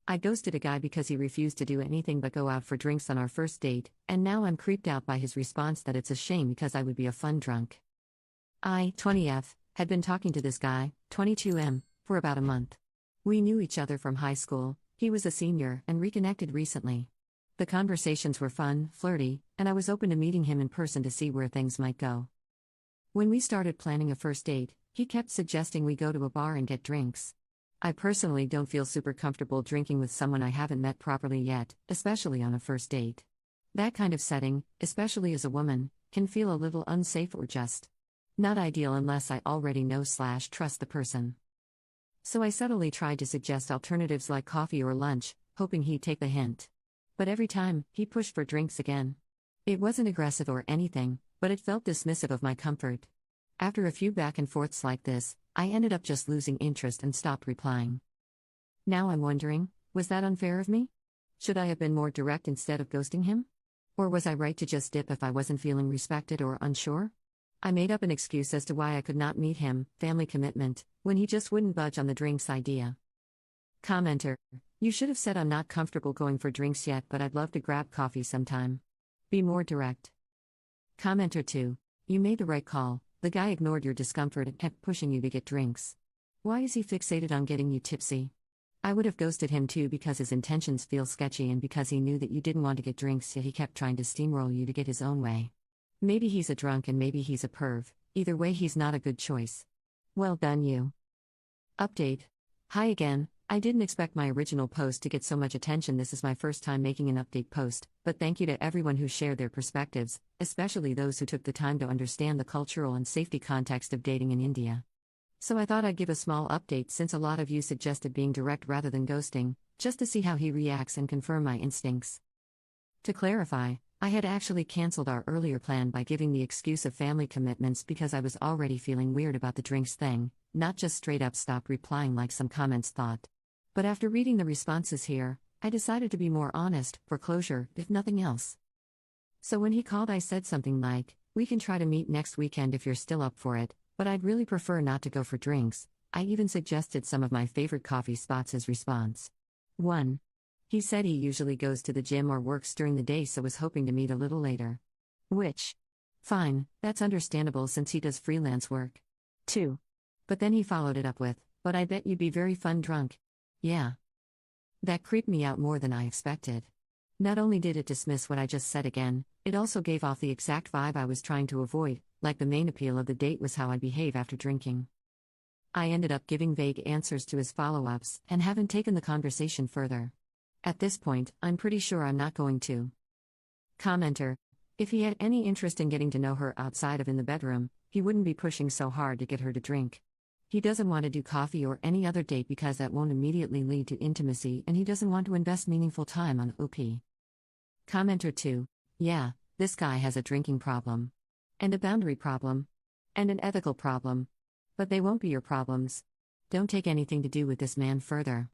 I ghosted a guy because he refused to do anything but go out for drinks on our first date, and now I'm creeped out by his response that it's a shame because I would be a fun drunk. I, 20F, had been talking to this guy, 22M, for about a month. We knew each other from high school, he was a senior, and reconnected recently. The conversations were fun, flirty, and I was open to meeting him in person to see where things might go. When we started planning a first date, he kept suggesting we go to a bar and get drinks. I personally don't feel super comfortable drinking with someone I haven't met properly yet, especially on a first date. That kind of setting, especially as a woman, can feel a little unsafe or just not ideal unless I already know/trust the person. So I subtly tried to suggest alternatives like coffee or lunch, hoping he'd take the hint. But every time, he pushed for drinks again. It wasn't aggressive or anything, but it felt dismissive of my comfort. After a few back and forths like this, I ended up just losing interest and stopped replying. Now I'm wondering, was that unfair of me? Should I have been more direct instead of ghosting him? Or was I right to just dip if I wasn't feeling respected or unsure? I made up an excuse as to why I could not meet him, family commitment, when he just wouldn't budge on the drinks idea. Commenter: You should have said I'm not comfortable going for drinks yet, but I'd love to grab coffee sometime. Be more direct. Commenter 2: You made the right call. The guy ignored your discomfort and kept pushing you to get drinks. Why is he fixated on getting you tipsy? I would have ghosted him too because his intentions feel sketchy and because he knew that you didn't want to get drinks, yet he kept trying to steamroll you to get his own way. Maybe he's a drunk and maybe he's a perv. Either way, he's not a good choice. Well done, you. Update. Hi again. I didn't expect my original post to get so much attention. This is my first time making an update post, but thank you to everyone who shared their perspectives, especially those who took the time to understand the cultural and safety context of dating in India. So I thought I'd give a small update since a lot of you suggested being direct rather than ghosting, just to see how he reacts and confirm my instincts. To clarify, I had actually cancelled our earlier plan by giving the excuse of family commitments because I was already feeling weird about the drinks thing, not just straight up stop replying like some comments thought. But after reading the responses here, I decided to be more honest, for closure, if nothing else. So when he called, I said something like, "We can try to meet next weekend if you're still up for it, but I'd really prefer not to go for drinks." I even suggested some of my favorite coffee spots as response. 1. He said he usually goes to the gym or works during the day, so was hoping to meet a little later. Which? Fine, that's understandable since he does freelance work. 2. But then he followed it up with, "But I bet you'd be very fun drunk." Yeah. That creeped me out more than I expected. Not only did it dismiss what I just said again, it also gave off the exact vibe I was trying to avoid, like the main appeal of the date was how I behave after drinking. I ended up giving vague answers to his follow-ups and haven't taken the conversation further. At this point, I'm pretty sure I'm not going to. Commenter: If he had any interest in getting to know her outside of in the bedroom, he wouldn't be pushing so hard to get her to drink. He doesn't want to do coffee or any other date because that won't immediately lead to intimacy, and he doesn't want to invest meaningful time on OP. Commenter 2: Yeah, this guy has a drinking problem. And a boundary problem. And an ethical problem. But they won't be your problems. Don't take anything to do with this man further.